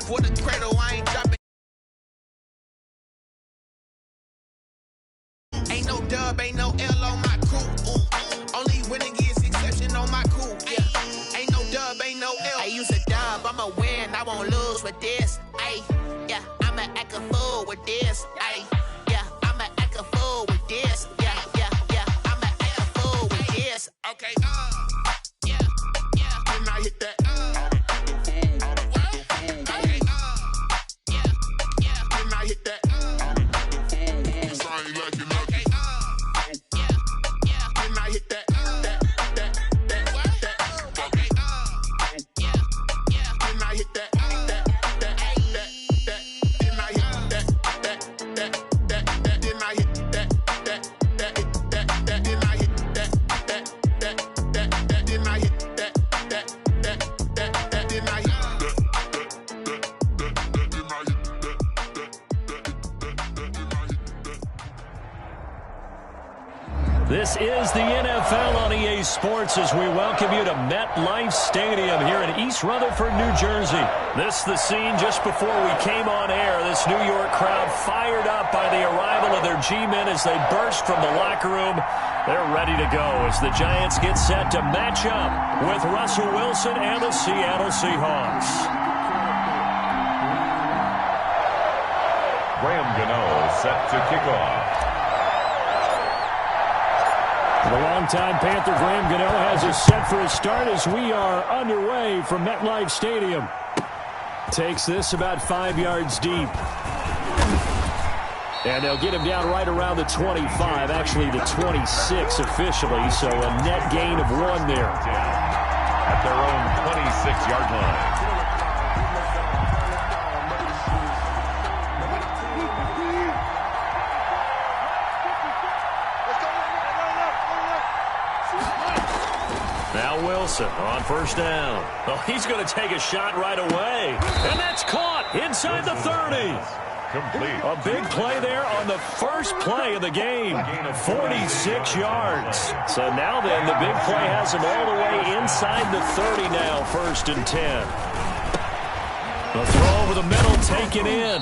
for the cradle, I ain't dropping. Ain't no dub, ain't no L on my crew. Only winning is exception on my crew. Yeah. Ain't no dub, ain't no L. I use a dub, I'ma win, I won't lose with this. Ay, yeah, I'ma act a fool with this. Ay, yeah, I'ma act a fool with this. Yeah, yeah, yeah, I'ma act a fool with this. Okay, yeah, yeah, then I hit that. Okay, yeah, yeah, then I hit that. This is the NFL on EA Sports as we welcome you to MetLife Stadium here in East Rutherford, New Jersey. This is the scene just before we came on air. This New York crowd fired up by the arrival of their G-men as they burst from the locker room. They're ready to go as the Giants get set to match up with Russell Wilson and the Seattle Seahawks. Graham Gano set to kick off. The longtime Panther Graham Gano has us set for a start as we are underway from MetLife Stadium. Takes this about 5 yards deep. And they'll get him down right around the 25, actually the 26 officially, so a net gain of 1 there. At their own 26-yard line. Now Wilson on first down. Oh, he's going to take a shot right away. And that's caught inside the 30. Complete. A big play there on the first play of the game. 46 yards. So now then, the big play has him all the way inside the 30 now, 1st and 10. The throw over the middle taken in.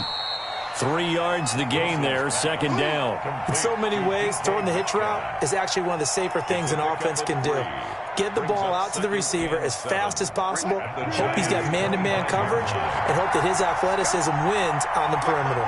3 yards the gain there, 2nd down. In so many ways, throwing the hitch route is actually one of the safer things an offense can do. Get the ball out to the receiver as fast as possible, hope he's got man-to-man coverage, and hope that his athleticism wins on the perimeter.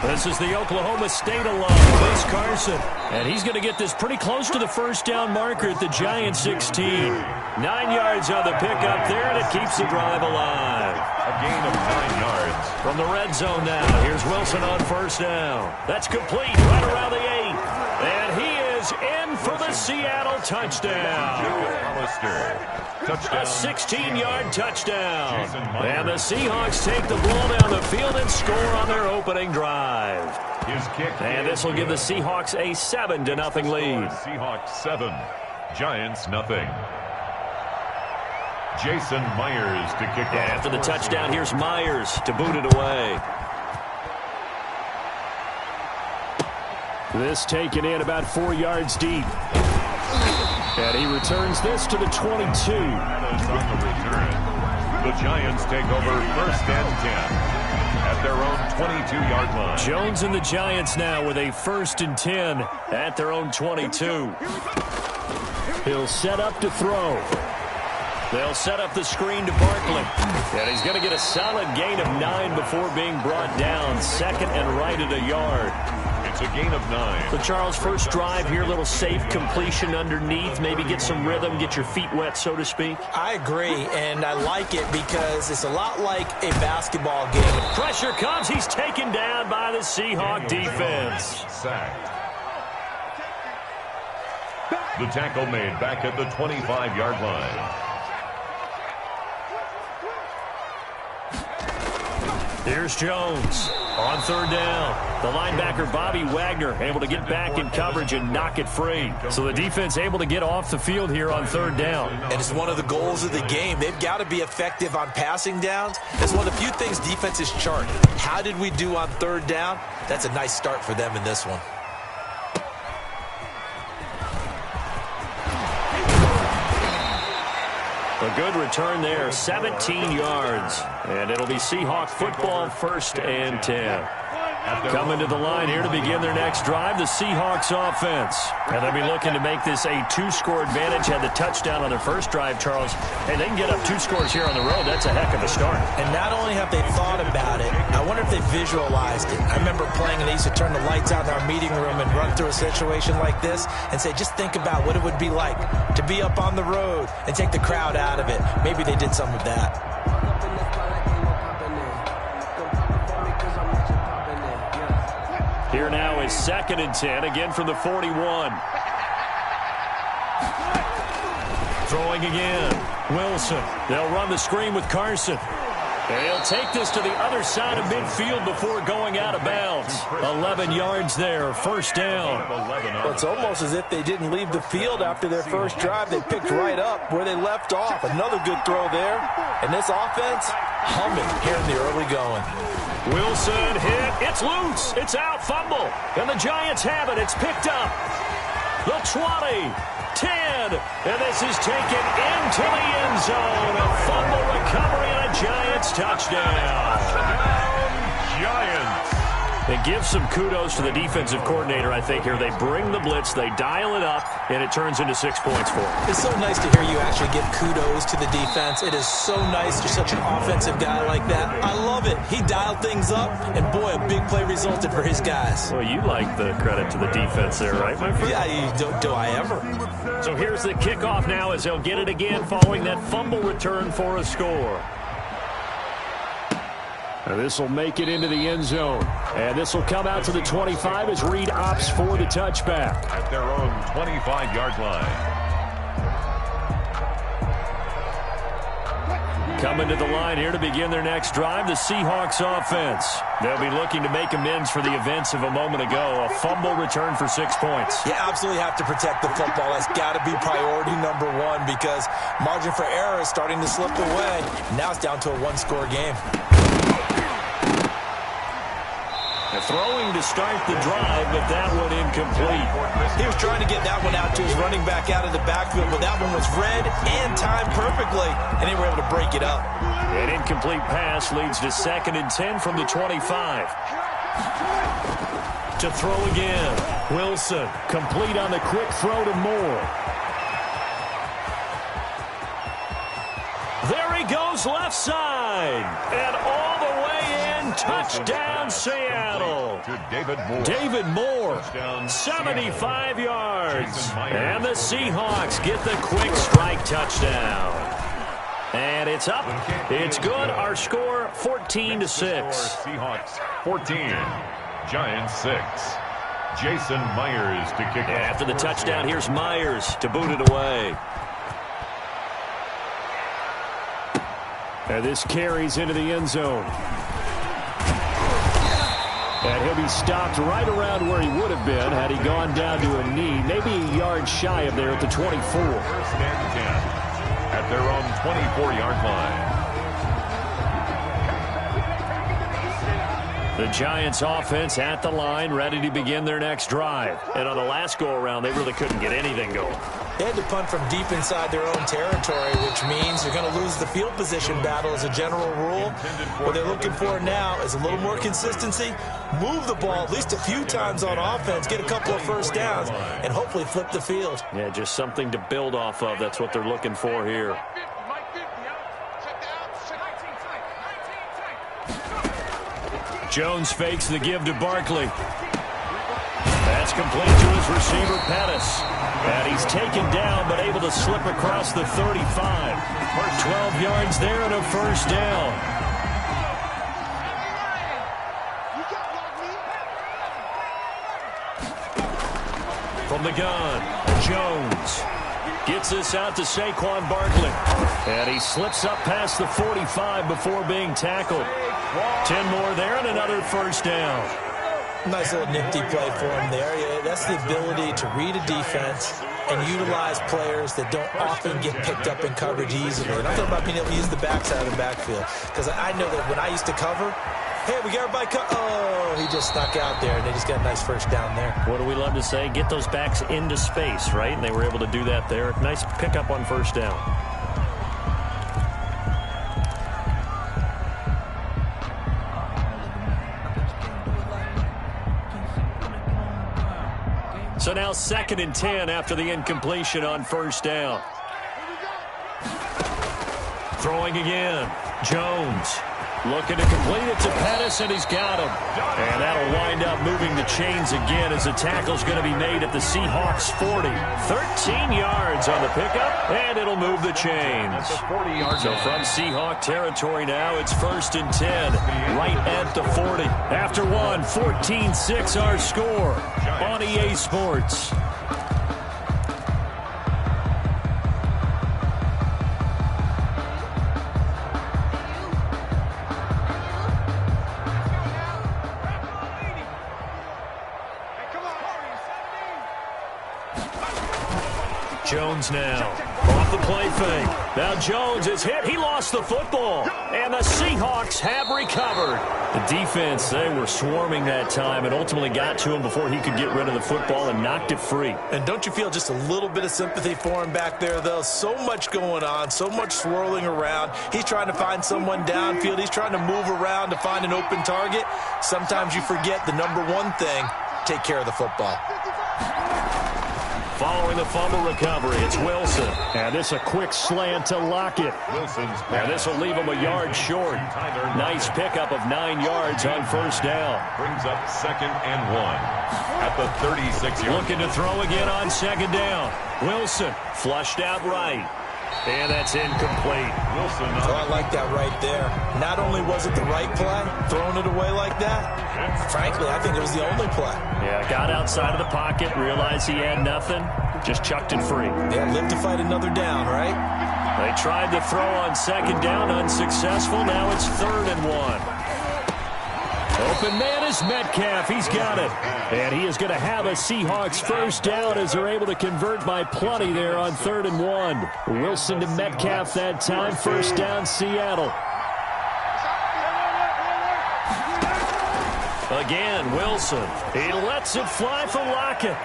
This is the Oklahoma State alum, Chris Carson. And he's going to get this pretty close to the first down marker at the Giants 16. 9 yards on the pickup there, and it keeps the drive alive. A gain of 9 yards. From the red zone now, here's Wilson on first down. That's complete right around the 8. And he is in for the Seattle touchdown. Touchdown. A 16-yard touchdown. And the Seahawks take the ball down the field and score on their opening drive. His kick. And this will give the Seahawks a 7-0 lead. Seahawks 7, Giants nothing. Jason Myers to kick off. After the touchdown, here's Myers to boot it away. This taken in about 4 yards deep. And he returns this to the 22. That is on the return. The Giants take over 1st and 10 at their own 22-yard line. Jones and the Giants now with a 1st and 10 at their own 22. He'll set up to throw. They'll set up the screen to Barkley. And he's going to get a solid gain of 9 before being brought down. 2nd and right at a yard. It's a gain of 9. So, Charles, first drive here, little safe completion underneath. Maybe get some rhythm, get your feet wet, so to speak. I agree, and I like it because it's a lot like a basketball game. Pressure comes. He's taken down by the Seahawk defense. Sacked. The tackle made back at the 25-yard line. Here's Jones on 3rd down. The linebacker, Bobby Wagner, able to get back in coverage and knock it free. So the defense able to get off the field here on 3rd down. And it's one of the goals of the game. They've got to be effective on passing downs. It's one of the few things defenses chart. How did we do on 3rd down? That's a nice start for them in this one. A good return there, 17 yards. And it'll be Seahawk football, 1st and 10. Coming to the line here to begin their next drive, the Seahawks offense. And they'll be looking to make this a 2-score advantage. Had the touchdown on their first drive, Charles. Hey, they can get up 2 scores here on the road. That's a heck of a start. And not only have they thought about it, I wonder if they visualized it. I remember playing and they used to turn the lights out in our meeting room and run through a situation like this and say, just think about what it would be like to be up on the road and take the crowd out of it. Maybe they did some of that. Here now is 2nd and 10, again from the 41. Throwing again. Wilson. They'll run the screen with Carson. And he'll take this to the other side of midfield before going out of bounds. 11 yards there, 1st down. Well, it's almost as if they didn't leave the field after their first drive. They picked right up where they left off. Another good throw there. And this offense, humming here in the early going. Wilson hit. It's loose. It's out. Fumble. And the Giants have it. It's picked up. The 20. 10. And this is taken into the end zone. A fumble recovery and a Giants touchdown. Giants. It gives some kudos to the defensive coordinator, I think, here. They bring the blitz, they dial it up, and it turns into 6 points for them. It's so nice to hear you actually give kudos to the defense. It is so nice. You're such an offensive guy like that. I love it. He dialed things up, and boy, a big play resulted for his guys. Well, you like the credit to the defense there, right, my friend? Yeah, do I ever? So here's the kickoff now as they'll get it again following that fumble return for a score. This will make it into the end zone. And this will come out to the 25 as Reed opts for the touchback. At their own 25-yard line. Coming to the line here to begin their next drive, the Seahawks offense. They'll be looking to make amends for the events of a moment ago. A fumble return for 6 points. You absolutely have to protect the football. That's got to be priority number one because margin for error is starting to slip away. Now it's down to a 1-score game. Throwing to start the drive, but that one incomplete. He was trying to get that one out to his running back out of the backfield, but that one was read and timed perfectly, and they were able to break it up. An incomplete pass leads to 2nd and 10 from the 25. To throw again. Wilson, complete on the quick throw to Moore. There he goes left side, and all the way in, touchdown Seattle. To David Moore. David Moore, 75 yards. And the Seahawks get the quick strike touchdown. And it's up. It's good. Our score, 14-6. Seahawks 14, Giants 6. Jason Myers to kick off. After the touchdown, here's Myers to boot it away. And this carries into the end zone. And he'll be stopped right around where he would have been had he gone down to a knee, maybe a yard shy of there at the 24. 1st and 10 at their own 24-yard line. The Giants offense at the line, ready to begin their next drive. And on the last go-around, they really couldn't get anything going. They had to punt from deep inside their own territory, which means they're going to lose the field position battle as a general rule. What they're looking for now is a little more consistency, move the ball at least a few times on offense, get a couple of first downs, and hopefully flip the field. Yeah, just something to build off of. That's what they're looking for here. Jones fakes the give to Barkley. That's complete to his receiver, Pettis. And he's taken down, but able to slip across the 35. 12 yards there and a first down. From the gun, Jones gets this out to Saquon Barkley. And he slips up past the 45 before being tackled. 10 more there and another first down. Nice little nifty play for him there. Yeah, that's the ability to read a defense and utilize players that don't often get picked up in coverage easily. And I'm talking about being able to use the backside of the backfield. Because I know that when I used to cover, hey, we got everybody oh, he just snuck out there, and they just got a nice first down there. What do we love to say? Get those backs into space, right? And they were able to do that there. Nice pickup on first down. So now 2nd and 10 after the incompletion on first down. Throwing again. Jones looking to complete it to Pettis, and he's got him. And that'll wind up moving the chains again as the tackle's going to be made at the Seahawks 40. 13 yards on the pickup, and it'll move the chains. So from Seahawk territory now, it's 1st and 10, right at the 40. After one, 14-6 our score on EA Sports. Jones now, off the play fake. Now Jones is hit. He lost the football, and the Seahawks have recovered. The defense, they were swarming that time and ultimately got to him before he could get rid of the football and knocked it free. And don't you feel just a little bit of sympathy for him back there, though? So much going on, so much swirling around. He's trying to find someone downfield. He's trying to move around to find an open target. Sometimes you forget the number one thing, take care of the football. Following the fumble recovery, it's Wilson. And this a quick slant to Lockett. And this will leave him a yard short. Nice pickup of 9 yards on first down. Brings up 2nd and 1 at the 36-yard. Looking to throw again on 2nd down. Wilson flushed out right. And that's incomplete. Wilson. Oh, I like that right there. Not only was it the right play, throwing it away like that, frankly, I think it was the only play. Yeah, got outside of the pocket, realized he had nothing, just chucked it free. Yeah, live to fight another down, right? They tried to throw on 2nd down, unsuccessful. Now it's 3rd and 1. Open man is Metcalf. He's got it. And he is going to have a Seahawks first down as they're able to convert by plenty there on 3rd and 1. Wilson to Metcalf that time. First down, Seattle. Again, Wilson. He lets it fly for Lockett.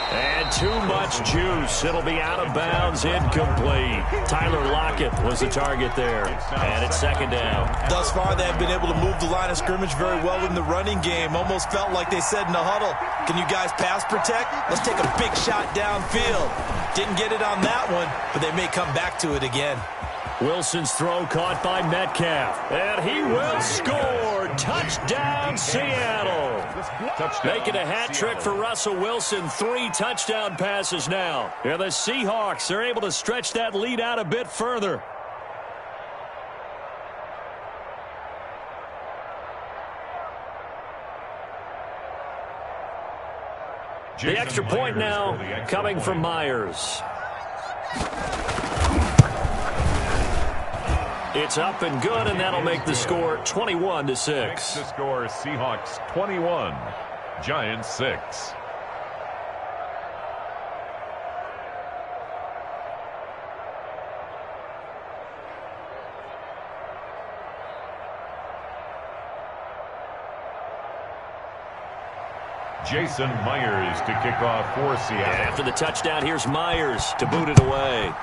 And too much juice. It'll be out of bounds, incomplete. Tyler Lockett was the target there. And it's 2nd down. Thus far, they've been able to move the line of scrimmage very well in the running game. Almost felt like they said in the huddle, can you guys pass protect? Let's take a big shot downfield. Didn't get it on that one, but they may come back to it again. Wilson's throw caught by Metcalf. And he will score. Touchdown, Seattle. Making a hat trick for Russell Wilson. 3 touchdown passes now. And the Seahawks are able to stretch that lead out a bit further. The extra point now coming from Myers. It's up and good, and that'll make the score 21-6. Makes the score Seahawks 21, Giants 6. Jason Myers to kick off for Seattle. And after the touchdown, here's Myers to boot it away.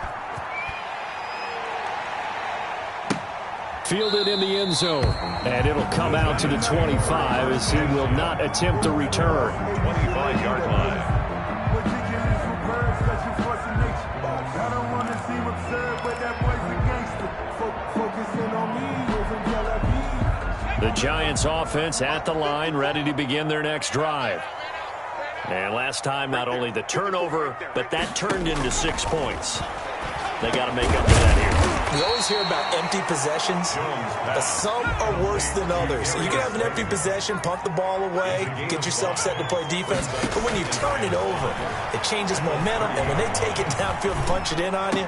Fielded in the end zone, and it'll come out to the 25 as he will not attempt a return. 25-yard line. The Giants offense at the line, ready to begin their next drive. And last time, not only the turnover, but that turned into 6 points. They got to make up for that here. We always hear about empty possessions, but some are worse than others. You can have an empty possession, punt the ball away, get yourself set to play defense, but when you turn it over, it changes momentum, and when they take it downfield and punch it in on you,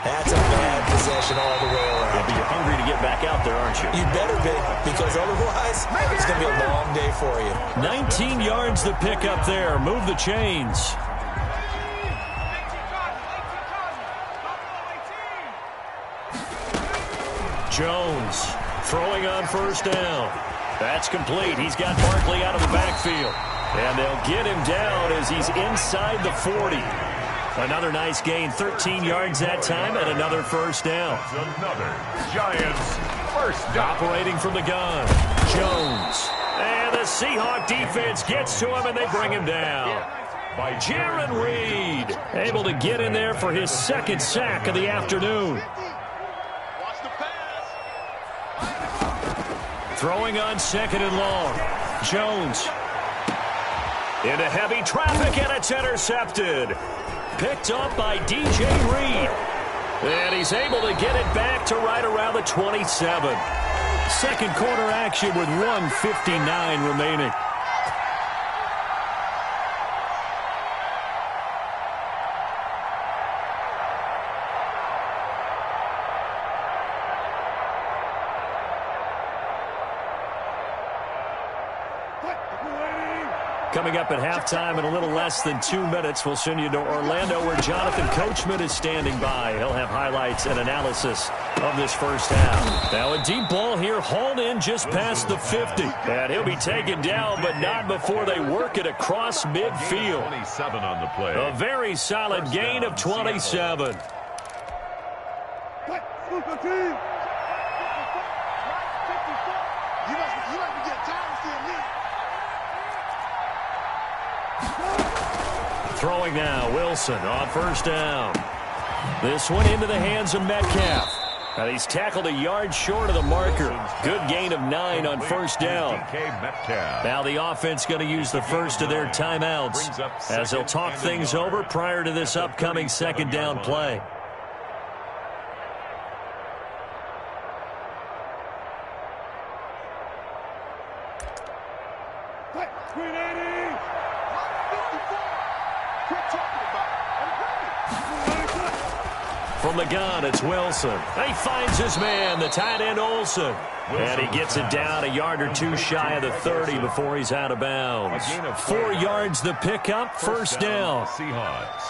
that's a bad possession all the way around. Yeah, but you're hungry to get back out there, aren't you? You better be, because otherwise, it's going to be a long day for you. 19 yards to pick up there. Move the chains. Jones throwing on first down. That's complete. He's got Barkley out of the backfield. And they'll get him down as he's inside the 40. Another nice gain, 13 yards that time, and another first down. Another Giants first down. Operating from the gun, Jones. And the Seahawk defense gets to him, and they bring him down. by Jaron Reed, able to get in there for his second sack of the afternoon. Throwing on second and long. Jones. Into heavy traffic, and it's intercepted. Picked up by DJ Reed. And he's able to get it back to right around the 27. Second quarter action with 1:59 remaining. Coming up at halftime in a little less than 2 minutes, we'll send you to Orlando where Jonathan Coachman is standing by. He'll have highlights and analysis of this first half. Now a deep ball here, hauled in just past the 50. And he'll be taken down, but not before they work it across midfield. 27 on the play. A very solid gain of 27. Throwing now, Wilson on first down. This one into the hands of Metcalf. Now he's tackled a yard short of the marker. Good gain of 9 on first down. Now the offense going to use the first of their timeouts as they'll talk things over prior to this upcoming second down play. From the gun, it's Wilson. He finds his man, the tight end Olsen. And he gets it down a yard or two shy of the 30 before he's out of bounds. 4 yards the pickup, first down. Seahawks.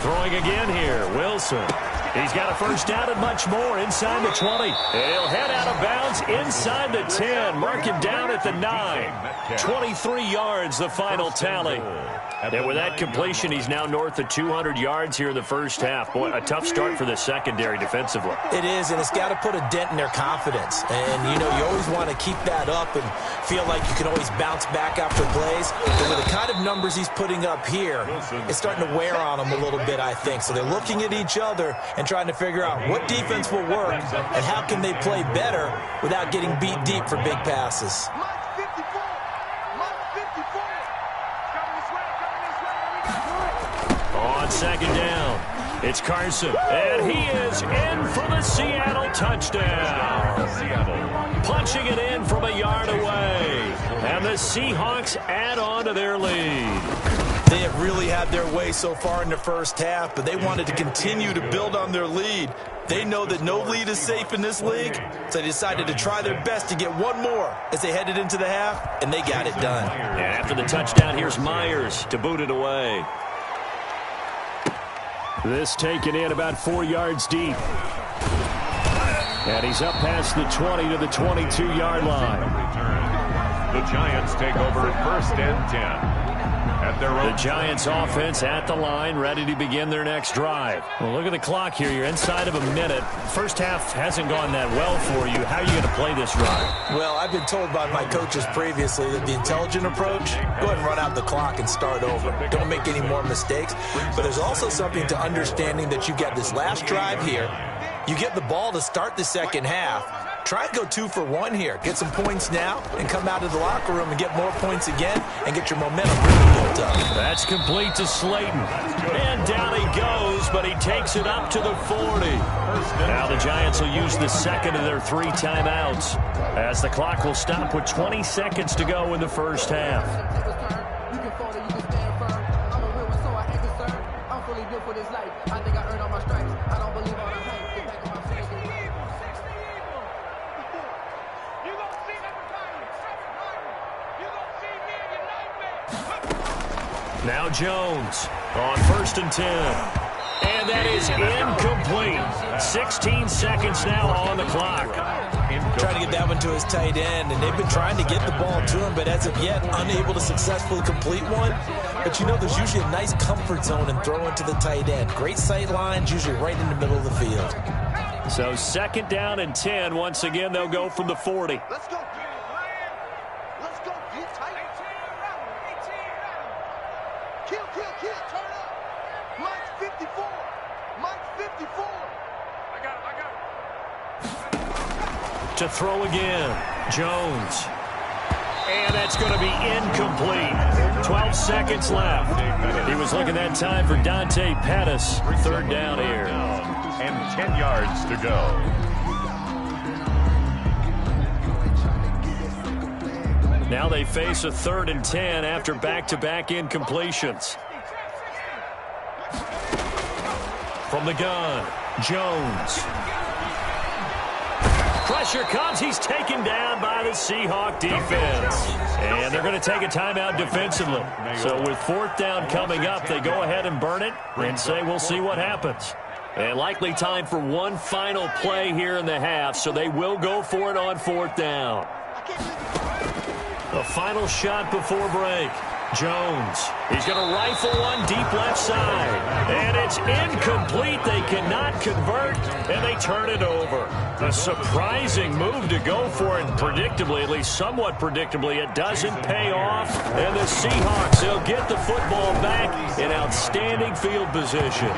Throwing again here, Wilson. He's got a first down and much more inside the 20. He'll head out of bounds inside the 10. Mark him down at the 9. 23 yards, the final tally. And with that completion, he's now north of 200 yards here in the first half. Boy, a tough start for the secondary defensively. It is, and it's got to put a dent in their confidence. And, you know, you always want to keep that up and feel like you can always bounce back after plays. But with the kind of numbers he's putting up here, it's starting to wear on them a little bit, I think. So they're looking at each other and trying to figure out what defense will work and how can they play better without getting beat deep for big passes. On second down, it's Carson, and he is in for the Seattle touchdown. Punching it in from a yard away, and the Seahawks add on to their lead. They have really had their way so far in the first half, but they wanted to continue to build on their lead. They know that no lead is safe in this league, so they decided to try their best to get one more as they headed into the half, and they got it done. And after the touchdown, here's Myers to boot it away. This taken in about 4 yards deep. And he's up past the 20 to the 22-yard line. The Giants take over first and 10. The Giants offense at the line, ready to begin their next drive. Well, look at the clock here. You're inside of a minute. First half hasn't gone that well for you. How are you going to play this drive? Well, I've been told by my coaches previously that the intelligent approach, go ahead and run out the clock and start over. Don't make any more mistakes. But there's also something to understanding that you get this last drive here. You get the ball to start the second half. Try and go 2 for 1 here. Get some points now and come out of the locker room and get more points again and get your momentum really built up. That's complete to Slayton. And down he goes, but he takes it up to the 40. Now the Giants will use the second of their 3 timeouts as the clock will stop with 20 seconds to go in the first half. Now Jones on first and 10. And that is incomplete. 16 seconds now on the clock. Trying to get that one to his tight end, and they've been trying to get the ball to him, but as of yet, unable to successfully complete one. But you know, there's usually a nice comfort zone in throwing to the tight end. Great sight lines, usually right in the middle of the field. So 2nd down and 10. Once again, they'll go from the 40. Let's go. Let's go. Get tight. Kill. Turn up. Mike's 54. Mike's 54. I got it. To throw again, Jones. And that's going to be incomplete. 12 seconds left. He was looking that time for Dante Pettis. 3rd down here. And 10 yards to go. Now they face a 3rd and 10 after back-to-back incompletions. From the gun, Jones. Pressure comes. He's taken down by the Seahawk defense. And they're going to take a timeout defensively. So with 4th down coming up, they go ahead and burn it and say we'll see what happens. And likely time for one final play here in the half, so they will go for it on 4th down. The final shot before break. Jones. He's going to rifle one deep left side. And it's incomplete. They cannot convert, and they turn it over. A surprising move to go for it. Predictably, at least somewhat predictably, it doesn't pay off. And the Seahawks, they'll get the football back in outstanding field position.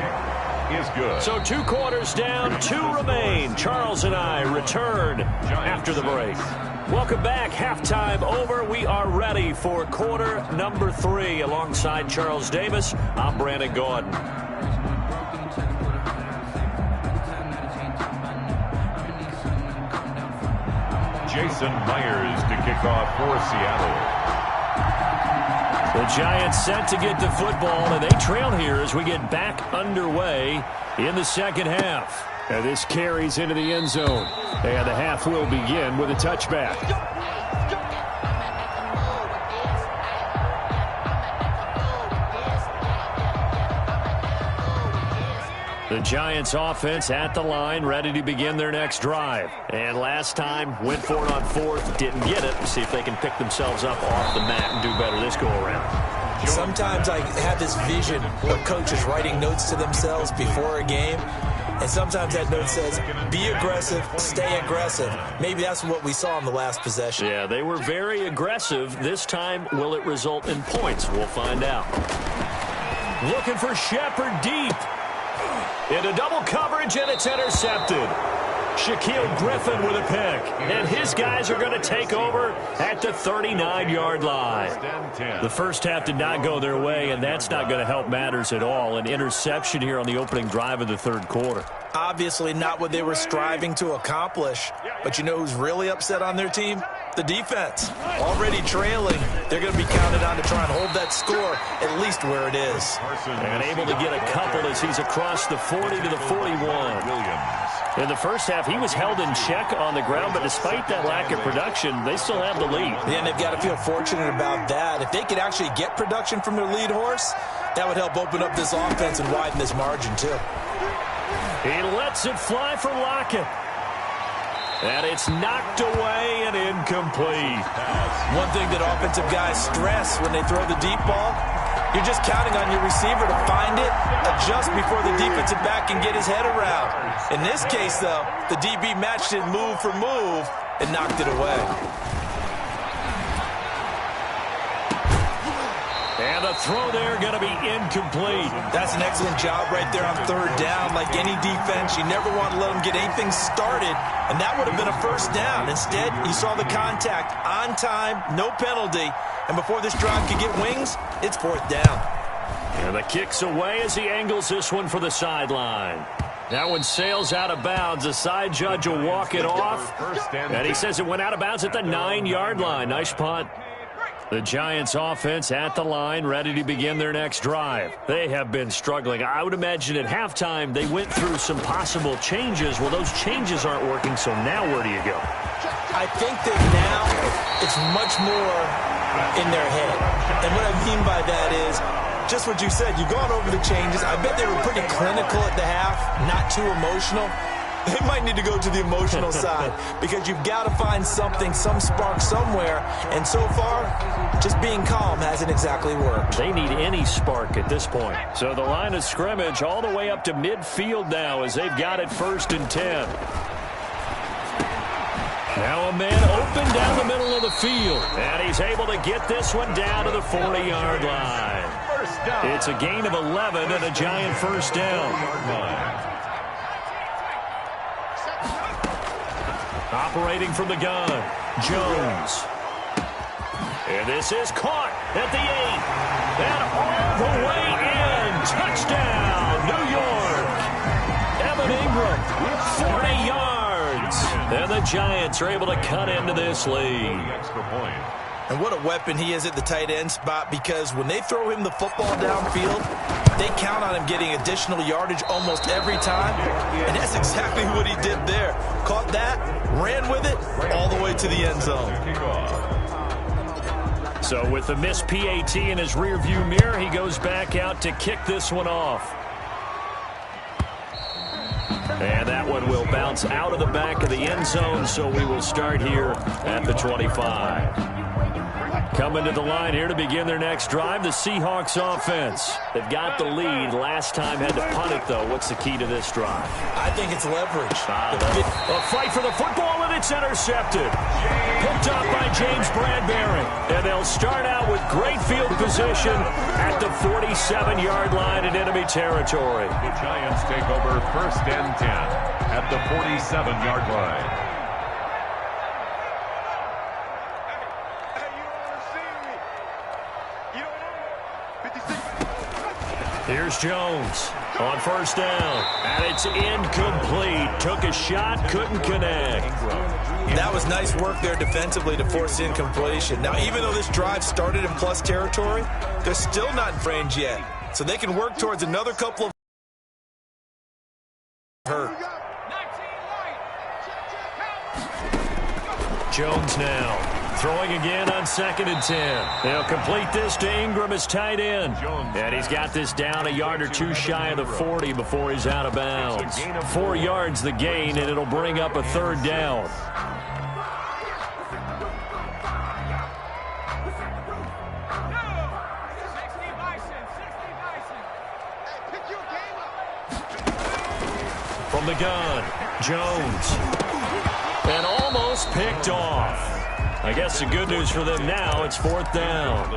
Is good. So 2 quarters down, 2 remain. Charles and I return after the break. Welcome back. Halftime over. We are ready for quarter number 3. Alongside Charles Davis, I'm Brandon Gordon. Jason Myers to kick off for Seattle. The Giants set to get the football, and they trail here as we get back underway in the 2nd half. And this carries into the end zone. And the half will begin with a touchback. The Giants offense at the line, ready to begin their next drive. And last time, went for it on 4th, didn't get it. See if they can pick themselves up off the mat and do better this go-around. Sometimes I have this vision where coaches writing notes to themselves before a game. And sometimes that note says, be aggressive, stay aggressive. Maybe that's what we saw in the last possession. Yeah, they were very aggressive. This time, will it result in points? We'll find out. Looking for Shepard deep. Into double coverage, and it's intercepted. Shaquille Griffin with a pick. And his guys are going to take over at the 39-yard line. The first half did not go their way, and that's not going to help matters at all. An interception here on the opening drive of the 3rd quarter. Obviously not what they were striving to accomplish. But you know who's really upset on their team? The defense. Already trailing. They're going to be counted on to try and hold that score at least where it is. And able to get a couple as he's across the 40 to the 41. In the first half, he was held in check on the ground, but despite that lack of production, they still have the lead. And they've got to feel fortunate about that. If they could actually get production from their lead horse, that would help open up this offense and widen this margin too. He lets it fly for Lockett. And it's knocked away and incomplete. One thing that offensive guys stress when they throw the deep ball, you're just counting on your receiver to find it, adjust before the defensive back can get his head around. In this case, though, the DB matched it move for move and knocked it away. And the throw there going to be incomplete. That's an excellent job right there on 3rd down. Like any defense, you never want to let them get anything started, and that would have been a 1st down. Instead, you saw the contact on time, no penalty, and before this drive could get wings, it's 4th down. And the kick's away as he angles this one for the sideline. That one sails out of bounds. The side judge will walk it off, and he says it went out of bounds at the 9-yard line. Nice punt. The Giants offense at the line, ready to begin their next drive. They have been struggling. I would imagine at halftime they went through some possible changes. Well, those changes aren't working, so now where do you go? I think that now it's much more in their head. And what I mean by that is just what you said. You've gone over the changes. I bet they were pretty clinical at the half, not too emotional. They might need to go to the emotional side because you've got to find something, some spark somewhere. And so far, just being calm hasn't exactly worked. They need any spark at this point. So the line of scrimmage all the way up to midfield now as they've got it 1st and 10. Now a man open down the middle of the field. And he's able to get this one down to the 40-yard line. It's a gain of 11 and a Giant first down. Operating from the gun, Jones. And this is caught at the 8. And all the way in. Touchdown, New York. Evan Ingram, 40 yards. And the Giants are able to cut into this lead. Extra point. And what a weapon he is at the tight end spot, because when they throw him the football downfield, they count on him getting additional yardage almost every time. And that's exactly what he did there. Caught that, ran with it, all the way to the end zone. So with the missed PAT in his rearview mirror, he goes back out to kick this one off. And that one will bounce out of the back of the end zone, so we will start here at the 25. Coming to the line here to begin their next drive, the Seahawks offense. They've got the lead. Last time had to punt it, though. What's the key to this drive? I think it's leverage. A fight for the football, and it's intercepted. Picked up by James Bradbury. And they'll start out with great field position at the 47-yard line in enemy territory. The Giants take over 1st and 10 at the 47-yard line. Here's Jones on 1st down, and it's incomplete. Took a shot, couldn't connect. That was nice work there defensively to force incompletion. Now, even though this drive started in plus territory, they're still not in range yet. So they can work towards another couple of hurt. Jones now. Throwing again on 2nd and 10. They'll complete this to Ingram as tight end. And he's got this down a yard or two shy of the 40 before he's out of bounds. 4 yards the gain, and it'll bring up a 3rd down. From the gun, Jones. And almost picked off. I guess the good news for them now, it's 4th down.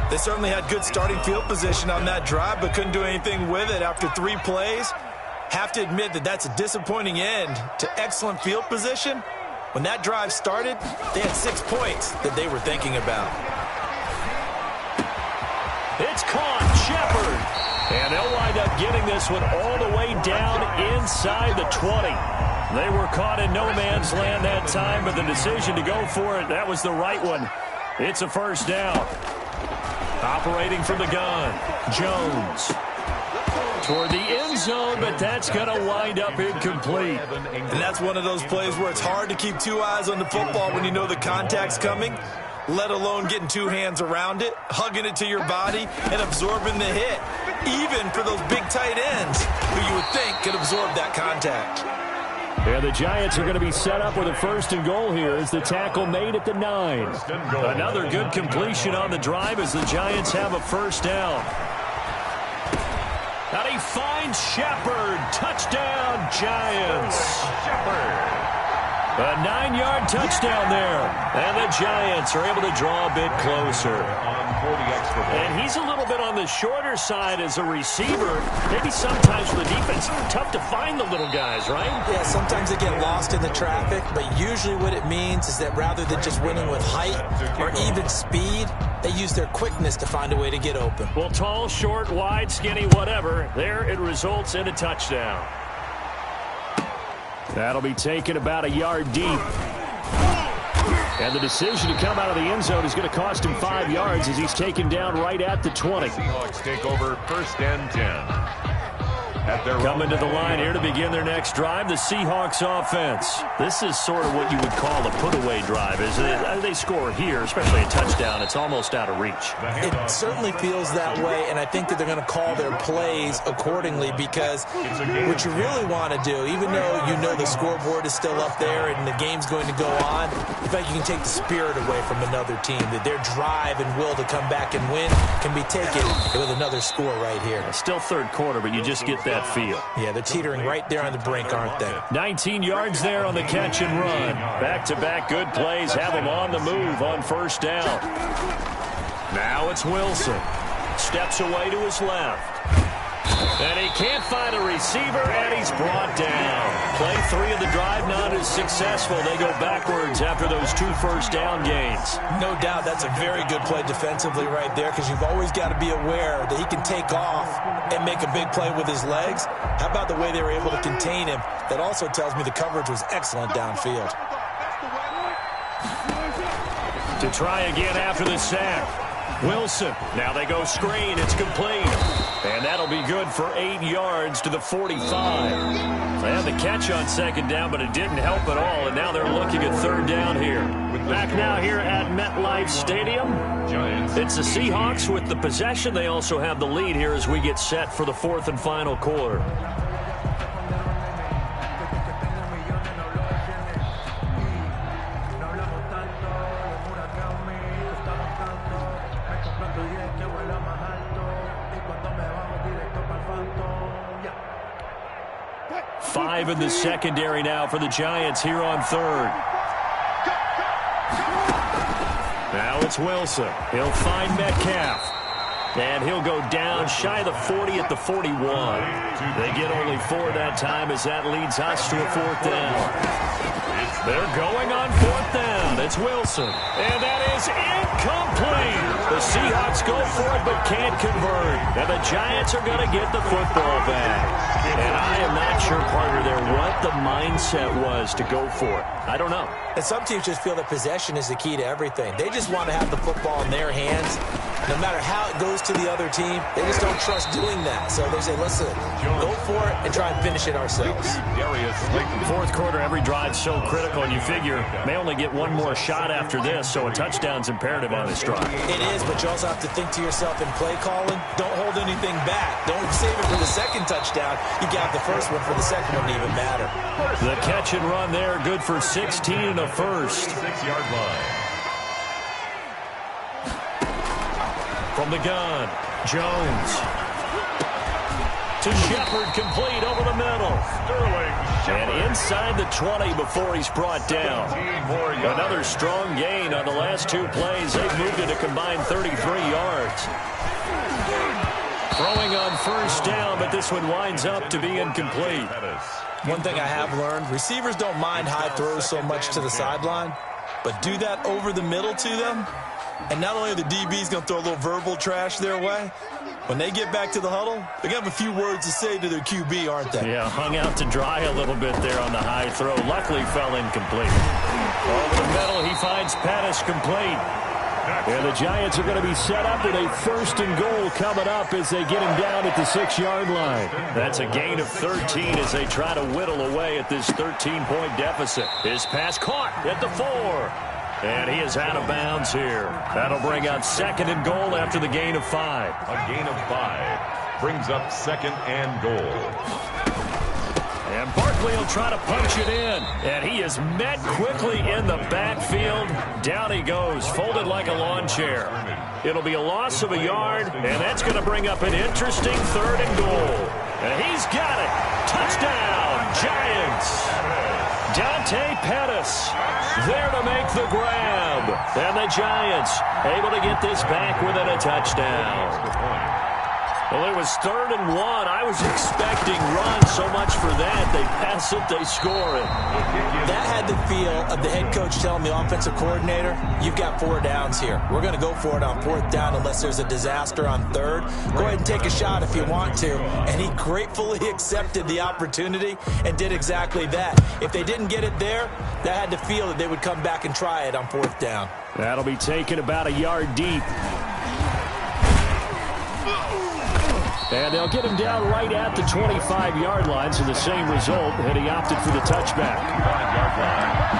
They certainly had good starting field position on that drive, but couldn't do anything with it after 3 plays. Have to admit that that's a disappointing end to excellent field position. When that drive started, they had 6 points that they were thinking about. It's caught, Shepard. And they'll wind up getting this one all the way down inside the 20. They were caught in no man's land that time, but the decision to go for it, that was the right one. It's a 1st down. Operating from the gun, Jones. Toward the end zone, but that's going to wind up incomplete. And that's one of those plays where it's hard to keep 2 eyes on the football when you know the contact's coming, let alone getting 2 hands around it, hugging it to your body, and absorbing the hit, even for those big tight ends who you would think could absorb that contact. And the Giants are going to be set up with a 1st and goal here as the tackle made at the 9. Another good completion on the drive as the Giants have a 1st down. And he finds Shepard. Touchdown, Giants. Shepard. A 9-yard touchdown there. And the Giants are able to draw a bit closer. And he's a little bit on the shorter side as a receiver. Maybe sometimes for the defense, tough to find the little guys, right? Yeah, sometimes they get lost in the traffic, but usually what it means is that rather than just winning with height or even speed, they use their quickness to find a way to get open. Well, tall, short, wide, skinny, whatever, there it results in a touchdown. That'll be taken about a yard deep. And the decision to come out of the end zone is going to cost him 5 yards as he's taken down right at the 20. Seahawks take over 1st and 10. Coming to the line here to begin their next drive, the Seahawks offense. This is sort of what you would call a put-away drive, isn't it? They score here, especially a touchdown. It's almost out of reach. It certainly feels that way, and I think that they're going to call their plays accordingly because what you really want to do, even though you know the scoreboard is still up there and the game's going to go on, in fact, you can take the spirit away from another team, that their drive and will to come back and win can be taken with another score right here. Still third quarter, but you just get that feel. Yeah, they're teetering right there on the brink, aren't they? 19 yards there on the catch and run. Back-to-back good plays have them on the move on first down. Now it's Wilson. Steps away to his left. And he can't find a receiver, and he's brought down. Play 3 of the drive not as successful. They go backwards after those 2 first down gains. No doubt that's a very good play defensively right there because you've always got to be aware that he can take off and make a big play with his legs. How about the way they were able to contain him? That also tells me the coverage was excellent downfield. To try again after the sack. Wilson. Now they go screen. It's complete. And that'll be good for 8 yards to the 45. They had the catch on second down, but it didn't help at all. And now they're looking at third down here. Back now here at MetLife Stadium. It's the Seahawks with the possession. They also have the lead here as we get set for the 4th and final quarter. Five in the secondary now for the Giants here on third. Now it's Wilson. He'll find Metcalf. And he'll go down shy of the 40 at the 41. They get only 4 that time as that leads us to a 4th down. They're going on 4th down. It's Wilson. And that is incomplete. The Seahawks go for it but can't convert. And the Giants are going to get the football back. And I am not sure, partner, there what the mindset was to go for it. I don't know. And some teams just feel that possession is the key to everything. They just want to have the football in their hands. No matter how it goes to the other team, they just don't trust doing that. So they say, listen, go for it and try and finish it ourselves. 4th quarter, every drive so critical, and you figure may only get one more shot after this, so a touchdown's imperative on this drive. It is, but you also have to think to yourself in play calling, don't hold anything back. Don't save it for the second touchdown. You got the first one for the second one to even matter. The catch and run there, good for 16 and a first. 6-yard line. From the gun, Jones. To Shepard, complete over the middle. And inside the 20 before he's brought down. Another strong gain on the last 2 plays. They've moved it a combined 33 yards. Throwing on first down, but this one winds up to be incomplete. One thing I have learned, receivers don't mind high throws so much to the sideline, but do that over the middle to them. And not only are the DBs going to throw a little verbal trash their way, when they get back to the huddle, they're going to have a few words to say to their QB, aren't they? Yeah, hung out to dry a little bit there on the high throw. Luckily fell incomplete. Over the middle, he finds Pettis complete. And the Giants are going to be set up with a 1st and goal coming up as they get him down at the 6-yard line. That's a gain of 13 as they try to whittle away at this 13-point deficit. His pass caught at the 4. And he is out of bounds here. That'll bring up 2nd and goal after the gain of 5. A gain of 5 brings up 2nd and goal. And Barkley will try to punch it in. And he is met quickly in the backfield. Down he goes, folded like a lawn chair. It'll be a loss of a yard, and that's going to bring up an interesting 3rd and goal. And he's got it. Touchdown, Giants. Dante Pettis there to make the grab. And the Giants able to get this back within a touchdown. Well, it was 3rd and 1. I was expecting run so much for that. They pass it, they score it. That had the feel of the head coach telling the offensive coordinator, you've got 4 downs here. We're going to go for it on 4th down unless there's a disaster on 3rd. Go ahead and take a shot if you want to. And he gratefully accepted the opportunity and did exactly that. If they didn't get it there, that had the feel that they would come back and try it on 4th down. That'll be taken about a yard deep. And they'll get him down right at the 25-yard line, so the same result, and he opted for the touchback. 5-yard line.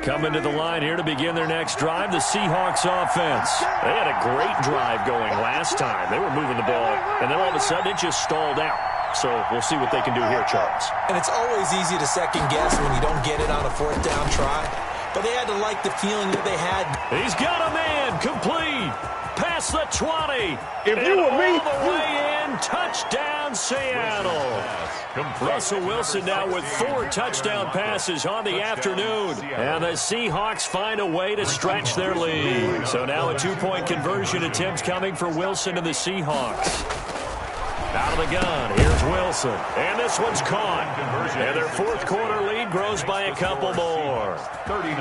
Coming to the line here to begin their next drive, the Seahawks offense. They had a great drive going last time. They were moving the ball, and then all of a sudden it just stalled out. So we'll see what they can do here, Charles. And it's always easy to second guess when you don't get it on a fourth down try. But they had to like the feeling that they had. He's got a man complete. Past the 20. If you were me, all the way in, touchdown Seattle. Russell Wilson now with 4 touchdown passes on the afternoon. And the Seahawks find a way to stretch their lead. So now a 2-point conversion attempt coming for Wilson and the Seahawks. Out of the gun, here's Wilson. And this one's caught. And their fourth quarter lead grows by a couple more. 39.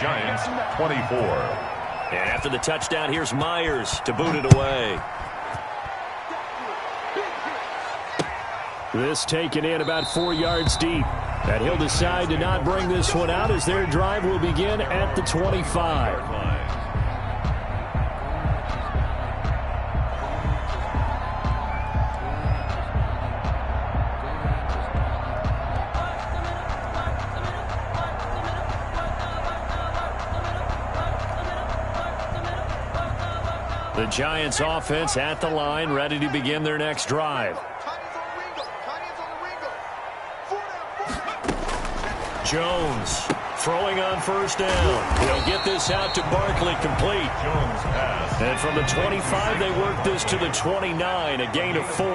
Giants 24. And after the touchdown, here's Myers to boot it away. This taken in about 4 yards deep. And he'll decide to not bring this one out as their drive will begin at the 25. The Giants offense at the line, ready to begin their next drive. Jones throwing on first down. He'll get this out to Barkley, complete. Jones pass. And from the 25, they work this to the 29, a gain of 4.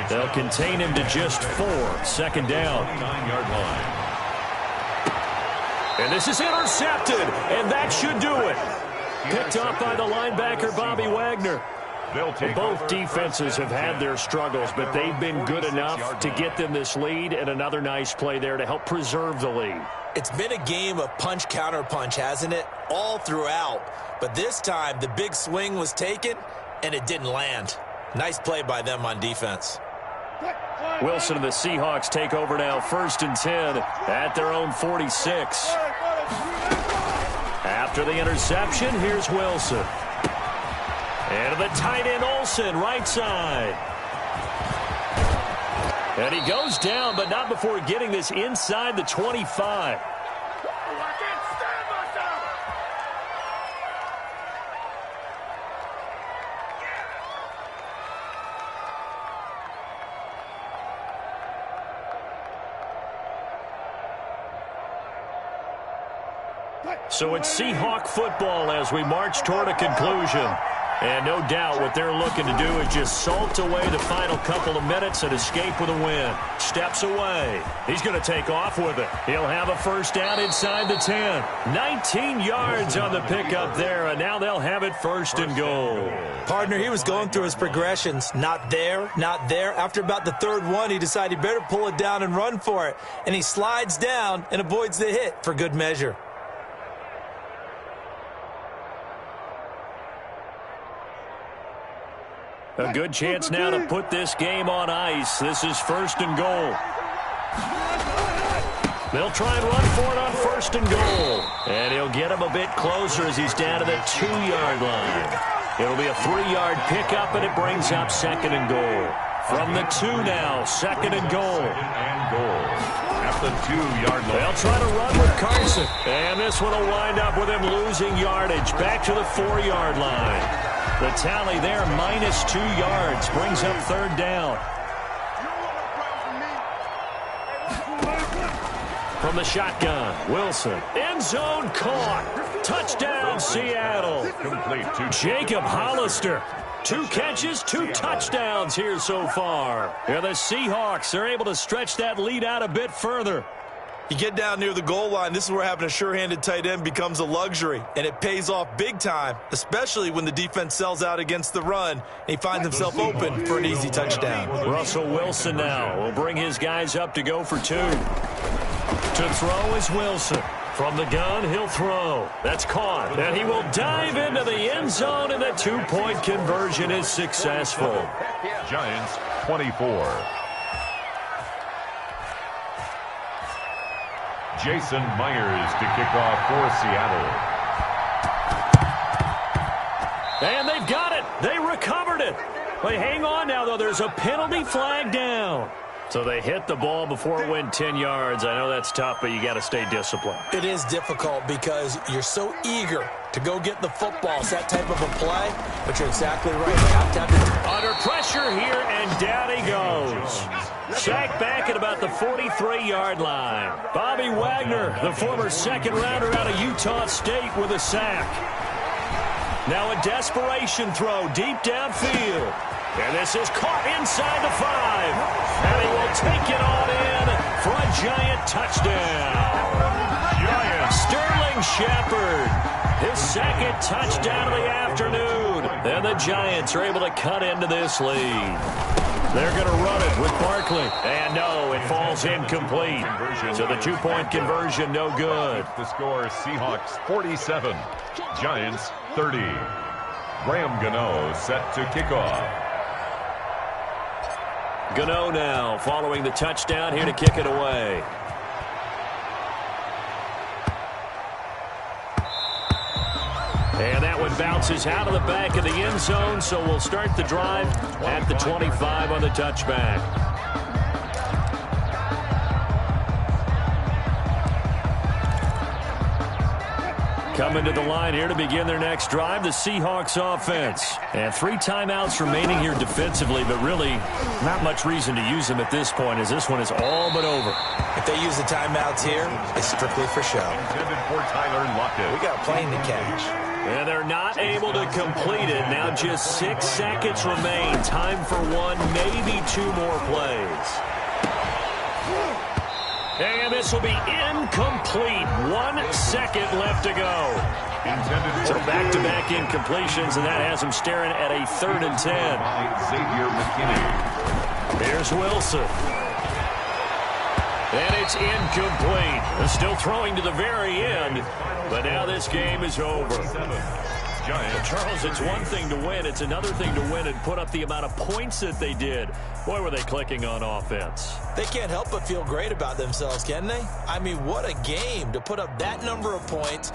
They'll contain him to just 4. Second down. 9-yard line. And this is intercepted, and that should do it. Picked off by the linebacker, Bobby Wagner. Both defenses have had their struggles, but they've been good enough to get them this lead, and another nice play there to help preserve the lead. It's been a game of punch-counter-punch, hasn't it? All throughout. But this time, the big swing was taken, and it didn't land. Nice play by them on defense. Wilson and the Seahawks take over now, 1st and 10 at their own 46. After the interception, here's Wilson. And the tight end Olsen, right side. And he goes down, but not before getting this inside the 25. So it's Seahawk football as we march toward a conclusion. And no doubt what they're looking to do is just salt away the final couple of minutes and escape with a win. Steps away. He's going to take off with it. He'll have a first down inside the 10. 19 yards on the pickup there, and now they'll have it 1st and goal. Partner, he was going through his progressions. Not there, not there. After about the 3rd one, he decided he better pull it down and run for it. And he slides down and avoids the hit for good measure. A good chance now to put this game on ice. This is 1st and goal. They'll try and run for it on 1st and goal. And he'll get him a bit closer as he's down to the 2-yard line. It'll be a 3-yard pickup, and it brings up 2nd and goal. From the 2 now, 2nd and goal. And goal. At the 2-yard line. They'll try to run with Carson. And this one will wind up with him losing yardage. Back to the 4-yard line. The tally there, -2 yards, brings up 3rd down. From the shotgun, Wilson, end zone caught. Touchdown, Seattle. Complete to Jacob Hollister. 2 catches, 2 touchdowns here so far. Yeah, the Seahawks are able to stretch that lead out a bit further. You get down near the goal line, this is where having a sure-handed tight end becomes a luxury, and it pays off big time, especially when the defense sells out against the run, and he finds himself open for an easy touchdown. Russell Wilson now will bring his guys up to go for 2. To throw is Wilson. From the gun, he'll throw. That's caught. And he will dive into the end zone, and the two-point conversion is successful. Giants 24. Jason Myers to kick off for Seattle. And they've got it. They recovered it. But hang on now, though. There's a penalty flag down. So they hit the ball before it went 10 yards. I know that's tough, but you got to stay disciplined. It is difficult because you're so eager to go get the football. It's that type of a play, but you're exactly right. You have to have the... Under pressure here, and down he goes. Sacked back at about the 43-yard line. Bobby Wagner, the former second-rounder out of Utah State, with a sack. Now a desperation throw deep downfield. And this is caught inside the 5. And he will take it on in for a Giant touchdown. Sterling Shepard, his second touchdown of the afternoon. And the Giants are able to cut into this lead. They're going to run it with Barkley. And no, it falls incomplete. So the two-point conversion, no good. The score, Seahawks 47, Giants 30. Graham Gano set to kick off. Gano now following the touchdown here to kick it away. And that one bounces out of the back of the end zone, so we'll start the drive at the 25 on the touchback. Coming to the line here to begin their next drive, the Seahawks offense. And 3 timeouts remaining here defensively, but really not much reason to use them at this point, as this one is all but over. If they use the timeouts here, it's strictly for show. Intended for Tyler Lockett. We got a plane to catch. And they're not able to complete it. Now just 6 seconds remain. Time for 1, maybe 2 more plays. And this will be incomplete. 1 second left to go. So back-to-back incompletions, and that has them staring at a 3rd and 10. Xavier McKinney. Here's Wilson. And it's incomplete. They're still throwing to the very end, but now this game is over. Charles, it's one thing to win. It's another thing to win and put up the amount of points that they did. Boy, were they clicking on offense. They can't help but feel great about themselves, can they? I mean, what a game to put up that number of points